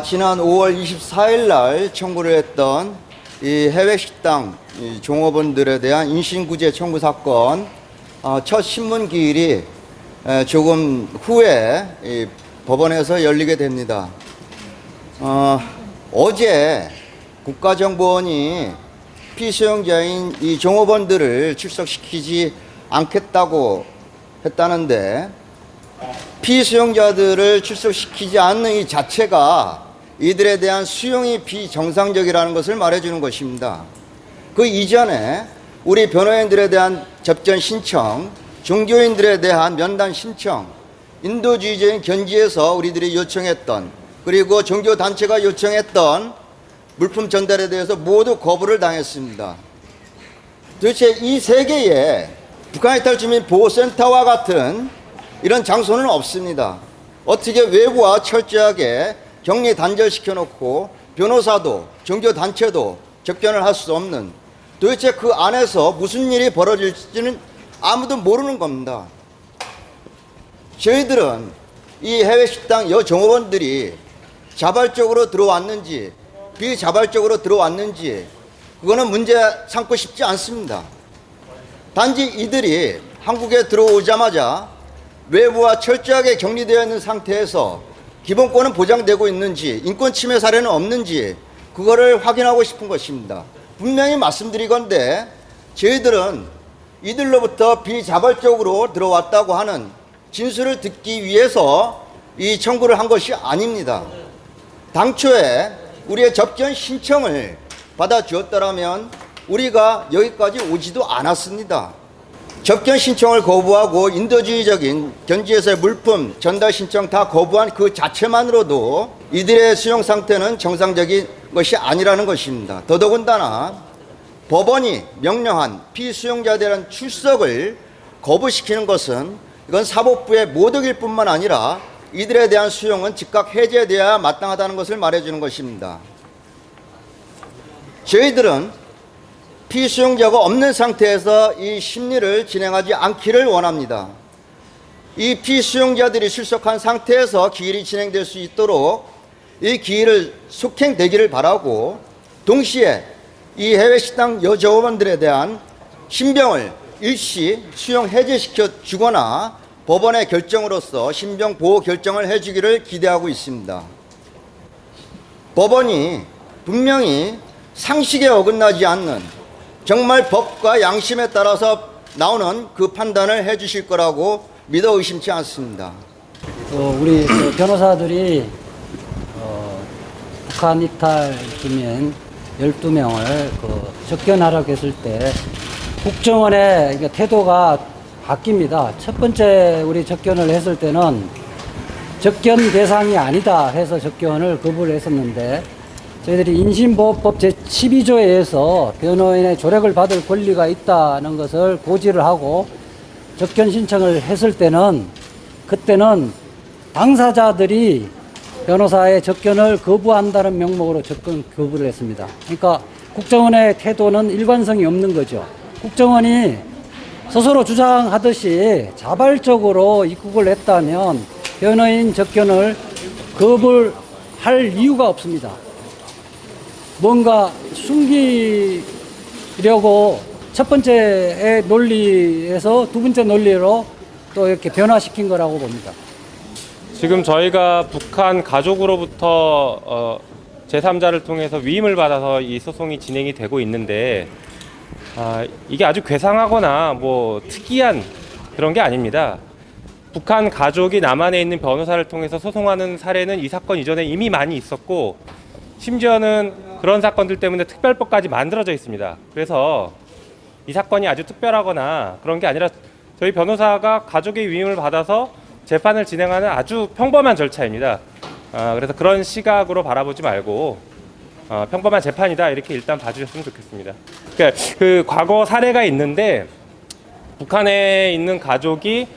지난 5월 24일 날 청구를 했던 이 해외 식당 종업원들에 대한 인신구제 청구 사건 첫 신문 기일이 조금 후에 법원에서 열리게 됩니다. 어제 국가정보원이 피수용자인 이 종업원들을 출석시키지 않겠다고 했다는데, 피수용자들을 출석시키지 않는 이 자체가 이들에 대한 수용이 비정상적이라는 것을 말해주는 것입니다. 그 이전에 우리 변호인들에 대한 접견 신청, 종교인들에 대한 면담 신청, 인도주의적인 견지에서 우리들이 요청했던, 그리고 종교단체가 요청했던 물품 전달에 대해서 모두 거부를 당했습니다. 도대체 이 세계에 북한 이탈 주민 보호센터와 같은 이런 장소는 없습니다. 어떻게 외부와 철저하게 격리 단절시켜 놓고 변호사도 종교단체도 접견을 할 수 없는, 도대체 그 안에서 무슨 일이 벌어질지는 아무도 모르는 겁니다. 저희들은 이 해외 식당 여종업원들이 자발적으로 들어왔는지 비자발적으로 들어왔는지 그거는 문제 삼고 싶지 않습니다. 단지 이들이 한국에 들어오자마자 외부와 철저하게 격리되어 있는 상태에서 기본권은 보장되고 있는지, 인권 침해 사례는 없는지 그거를 확인하고 싶은 것입니다. 분명히 말씀드리건대 저희들은 이들로부터 비자발적으로 들어왔다고 하는 진술을 듣기 위해서 이 청구를 한 것이 아닙니다. 당초에 우리의 접견 신청을 받아주었더라면 우리가 여기까지 오지도 않았습니다. 접견 신청을 거부하고 인도주의적인 견지에서의 물품 전달 신청 다 거부한 그 자체만으로도 이들의 수용 상태는 정상적인 것이 아니라는 것입니다. 더더군다나 법원이 명령한 피수용자에 대한 출석을 거부시키는 것은 이건 사법부의 모독일 뿐만 아니라 이들에 대한 수용은 즉각 해제되어야 마땅하다는 것을 말해주는 것입니다. 저희들은 피수용자가 없는 상태에서 이 심리를 진행하지 않기를 원합니다. 이 피수용자들이 출석한 상태에서 기일이 진행될 수 있도록 이 기일을 속행되기를 바라고, 동시에 이 해외 식당 여종업원들에 대한 신병을 일시 수용 해제시켜 주거나 법원의 결정으로서 신병 보호 결정을 해주기를 기대하고 있습니다. 법원이 분명히 상식에 어긋나지 않는 정말 법과 양심에 따라서 나오는 그 판단을 해주실 거라고 믿어 의심치 않습니다. 우리 변호사들이 북한 이탈 주민 12명을 접견하라고 했을 때 국정원의 태도가 바뀝니다. 첫 번째 우리 접견을 했을 때는 접견 대상이 아니다 해서 접견을 거부를 했었는데, 저희들이 인신보호법 제12조에 의해서 변호인의 조력을 받을 권리가 있다는 것을 고지를 하고 접견 신청을 했을 때는, 그때는 당사자들이 변호사의 접견을 거부한다는 명목으로 접견 거부를 했습니다. 그러니까 국정원의 태도는 일관성이 없는 거죠. 국정원이 스스로 주장하듯이 자발적으로 입국을 했다면 변호인 접견을 거부할 이유가 없습니다. 뭔가 숨기려고 첫 번째의 논리에서 두 번째 논리로 또 이렇게 변화시킨 거라고 봅니다. 지금 저희가 북한 가족으로부터 제3자를 통해서 위임을 받아서 이 소송이 진행이 되고 있는데, 이게 아주 괴상하거나 뭐 특이한 그런 게 아닙니다. 북한 가족이 남한에 있는 변호사를 통해서 소송하는 사례는 이 사건 이전에 이미 많이 있었고, 심지어는 그런 사건들 때문에 특별법까지 만들어져 있습니다. 그래서 이 사건이 아주 특별하거나 그런 게 아니라 저희 변호사가 가족의 위임을 받아서 재판을 진행하는 아주 평범한 절차입니다. 그래서 그런 시각으로 바라보지 말고 평범한 재판이다 이렇게 일단 봐주셨으면 좋겠습니다. 그러니까 그 과거 사례가 있는데, 북한에 있는 가족이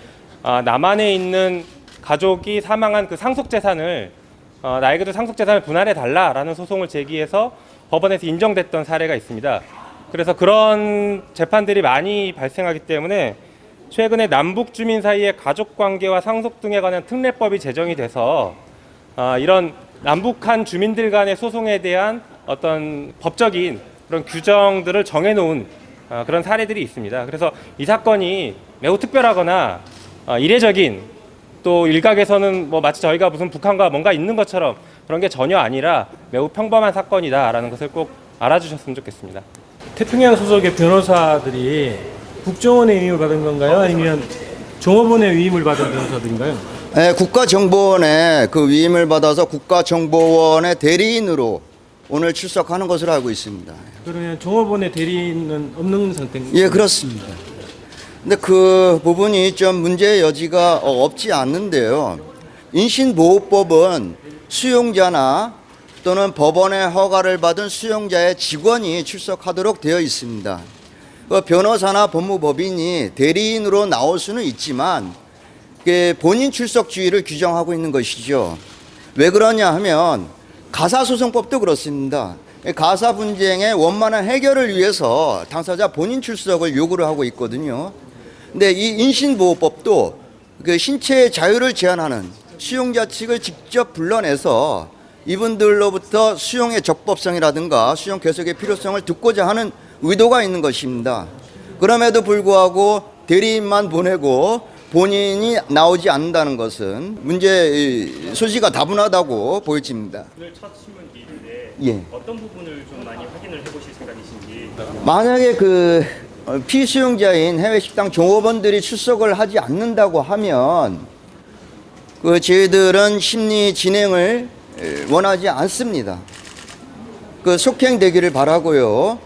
남한에 있는 가족이 사망한 그 상속재산을 나에게도 상속재산을 분할해 달라라는 소송을 제기해서 법원에서 인정됐던 사례가 있습니다. 그래서 그런 재판들이 많이 발생하기 때문에 최근에 남북 주민 사이의 가족관계와 상속 등에 관한 특례법이 제정이 돼서 이런 남북한 주민들 간의 소송에 대한 어떤 법적인 그런 규정들을 정해놓은 그런 사례들이 있습니다. 그래서 이 사건이 매우 특별하거나 이례적인, 또 일각에서는 뭐 마치 저희가 무슨 북한과 뭔가 있는 것처럼 그런 게 전혀 아니라 매우 평범한 사건이다라는 것을 꼭 알아주셨으면 좋겠습니다. 태평양 소속의 변호사들이 국정원의 위임을 받은 건가요? 아니면 종업원의 위임을 받은 변호사들인가요? 네, 국가정보원의 그 위임을 받아서 국가정보원의 대리인으로 오늘 출석하는 것으로 알고 있습니다. 그러면 종업원의 대리인은 없는 상태인가요? 예, 그렇습니다. 근데 그 부분이 좀 문제의 여지가 없지 않는데요. 인신보호법은 수용자나 또는 법원의 허가를 받은 수용자의 직원이 출석하도록 되어 있습니다. 그 변호사나 법무법인이 대리인으로 나올 수는 있지만 본인 출석 주의를 규정하고 있는 것이죠. 왜 그러냐 하면 가사소송법도 그렇습니다. 가사 분쟁의 원만한 해결을 위해서 당사자 본인 출석을 요구를 하고 있거든요. 근데 이 인신보호법도 그 신체의 자유를 제한하는 수용자 측을 직접 불러내서 이분들로부터 수용의 적법성이라든가 수용 계속의 필요성을 듣고자 하는 의도가 있는 것입니다. 그럼에도 불구하고 대리인만 보내고 본인이 나오지 않는다는 것은 문제 소지가 다분하다고 보여집니다. 오늘 첫 신문기인데 예. 어떤 부분을 좀 많이 확인을 해보실 생각이신지. 만약에 그 피수용자인 해외 식당 종업원들이 출석을 하지 않는다고 하면 그 저희들은 심리 진행을 원하지 않습니다. 그 속행되기를 바라고요.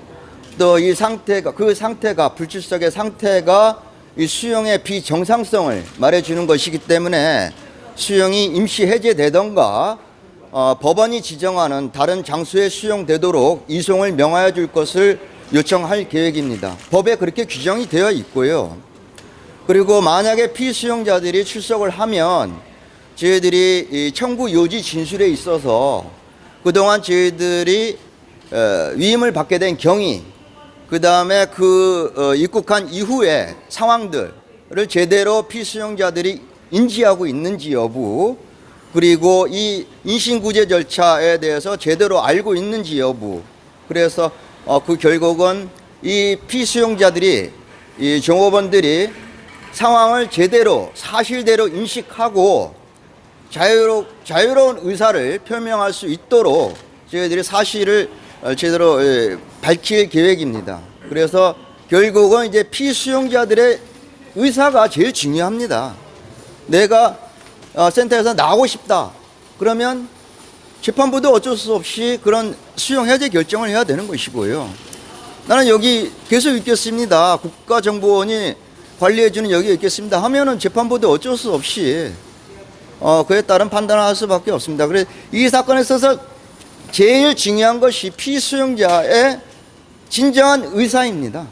또 이 상태가 불출석의 상태가 이 수용의 비정상성을 말해주는 것이기 때문에 수용이 임시 해제되던가 법원이 지정하는 다른 장소에 수용되도록 이송을 명하여 줄 것을 요청할 계획입니다. 법에 그렇게 규정이 되어 있고요. 그리고 만약에 피수용자들이 출석을 하면 저희들이 이 청구 요지 진술에 있어서 그동안 저희들이 위임을 받게 된 경위, 그 다음에 입국한 이후의 상황들을 제대로 피수용자들이 인지하고 있는지 여부, 그리고 이 인신구제 절차에 대해서 제대로 알고 있는지 여부, 그래서 그 결국은 이 피수용자들이, 이 종업원들이 상황을 제대로 사실대로 인식하고 자유로운 의사를 표명할 수 있도록 저희들이 사실을 제대로 밝힐 계획입니다. 그래서 결국은 이제 피수용자들의 의사가 제일 중요합니다. 내가 센터에서 나오고 싶다. 그러면 재판부도 어쩔 수 없이 그런 수용 해제 결정을 해야 되는 것이고요. 나는 여기 계속 있겠습니다. 국가정보원이 관리해주는 여기 있겠습니다 하면은 재판부도 어쩔 수 없이 그에 따른 판단을 할 수밖에 없습니다. 그래서 이 사건에 있어서 제일 중요한 것이 피수용자의 진정한 의사입니다.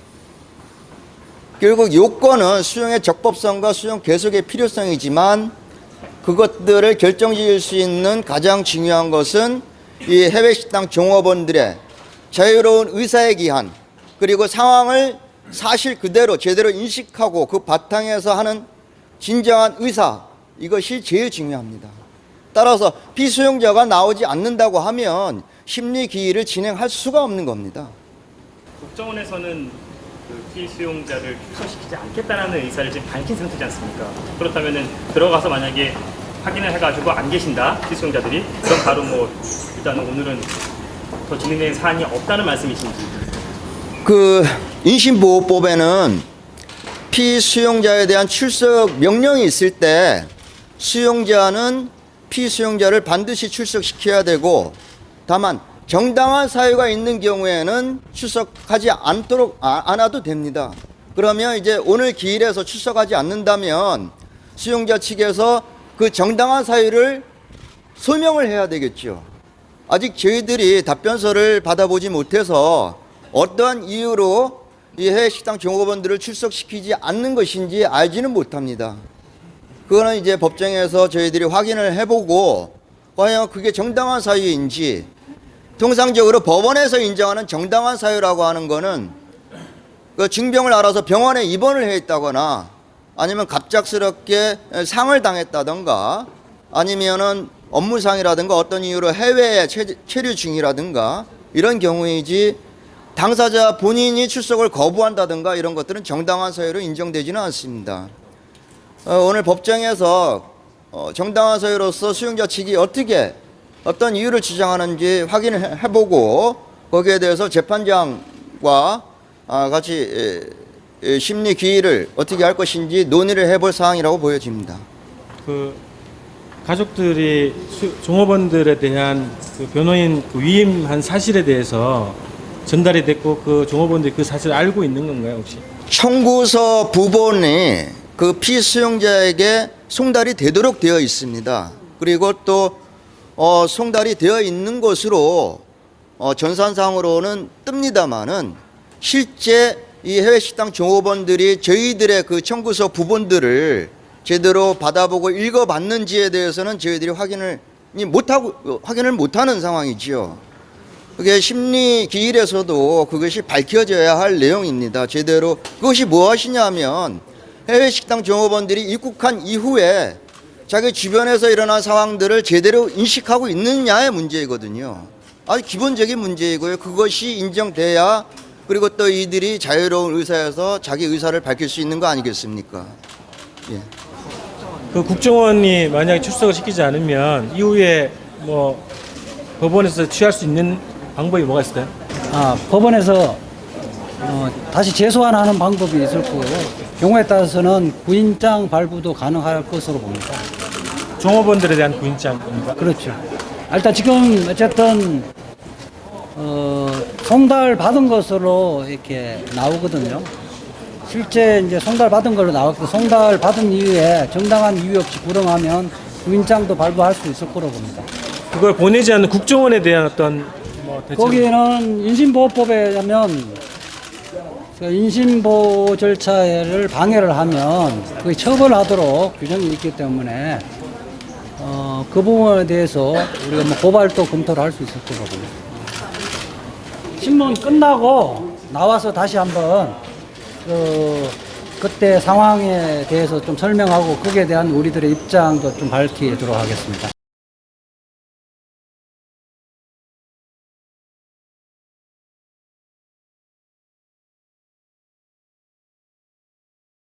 결국 요건은 수용의 적법성과 수용 계속의 필요성이지만 그것들을 결정지을 수 있는 가장 중요한 것은 이 해외 식당 종업원들의 자유로운 의사에 기한, 그리고 상황을 사실 그대로 제대로 인식하고 그 바탕에서 하는 진정한 의사, 이것이 제일 중요합니다. 따라서 피수용자가 나오지 않는다고 하면 심리 기일을 진행할 수가 없는 겁니다. 국정원에서는 그 피수용자를 출석시키지 않겠다라는 의사를 지금 밝힌 상태지 않습니까? 그렇다면은 들어가서 만약에 확인을 해가지고 안 계신다 피수용자들이, 그럼 바로 뭐 일단은 오늘은 더 진행되는 사안이 없다는 말씀이신지. 그 인신보호법에는 피수용자에 대한 출석 명령이 있을 때 수용자는 피수용자를 반드시 출석시켜야 되고, 다만 정당한 사유가 있는 경우에는 출석하지 않아도 됩니다. 그러면 이제 오늘 기일에서 출석하지 않는다면 수용자 측에서 그 정당한 사유를 소명을 해야 되겠죠. 아직 저희들이 답변서를 받아보지 못해서 어떠한 이유로 이 해외 식당 종업원들을 출석시키지 않는 것인지 알지는 못합니다. 그거는 이제 법정에서 저희들이 확인을 해보고 과연 그게 정당한 사유인지, 통상적으로 법원에서 인정하는 정당한 사유라고 하는 거는 그 징병을 알아서 병원에 입원을 해 있다거나 아니면 갑작스럽게 상을 당했다던가 아니면은 업무상이라든가 어떤 이유로 해외에 체류 중이라든가 이런 경우이지 당사자 본인이 출석을 거부한다든가 이런 것들은 정당한 사유로 인정되지는 않습니다. 오늘 법정에서 정당한 사유로서 수용자 측이 어떤 이유를 주장하는지 확인을 해보고 거기에 대해서 재판장과 같이 심리 기일을 어떻게 할 것인지 논의를 해볼 사항이라고 보여집니다. 그 가족들이 종업원들에 대한 그 변호인 그 위임한 사실에 대해서 전달이 됐고 그 종업원들이 그 사실을 알고 있는 건가요 혹시? 청구서 부본이 그 피수용자에게 송달이 되도록 되어 있습니다. 그리고 또 송달이 되어 있는 것으로 전산상으로는 뜹니다마는 실제 이 해외식당 종업원들이 저희들의 그 청구서 부본들을 제대로 받아보고 읽어봤는지에 대해서는 저희들이 확인을 못하는 상황이지요. 그게 심리 기일에서도 그것이 밝혀져야 할 내용입니다. 제대로 그것이 무엇이냐면 해외식당 종업원들이 입국한 이후에 자기 주변에서 일어난 상황들을 제대로 인식하고 있느냐의 문제이거든요. 아주 기본적인 문제이고요. 그것이 인정돼야 그리고 또 이들이 자유로운 의사에서 자기 의사를 밝힐 수 있는 거 아니겠습니까? 예. 그 국정원이 만약에 출석을 시키지 않으면 이후에 뭐 법원에서 취할 수 있는 방법이 뭐가 있을까요? 법원에서 다시 재소환하는 방법이 있을 거고요. 경우에 따라서는 구인장 발부도 가능할 것으로 봅니다. 종업원들에 대한 구인장입니다. 그렇죠. 일단 지금 어쨌든 송달 받은 것으로 이렇게 나오거든요. 실제 이제 송달 받은 걸로 나왔고 송달 받은 이후에 정당한 이유 없이 불응하면 구인장도 발부할 수 있을 거로 봅니다. 그걸 보내지 않는 국정원에 대한 어떤 뭐 대책? 거기에는 인신보호법에 의하면 그 인신보호 절차를 방해를 하면 그게 처벌하도록 규정이 있기 때문에 그 부분에 대해서 우리가 뭐 고발도 검토를 할 수 있을 거로 봅니다. 신문 끝나고 나와서 다시 한번 그때 상황에 대해서 좀 설명하고 거기에 대한 우리들의 입장도 좀 밝히도록 하겠습니다.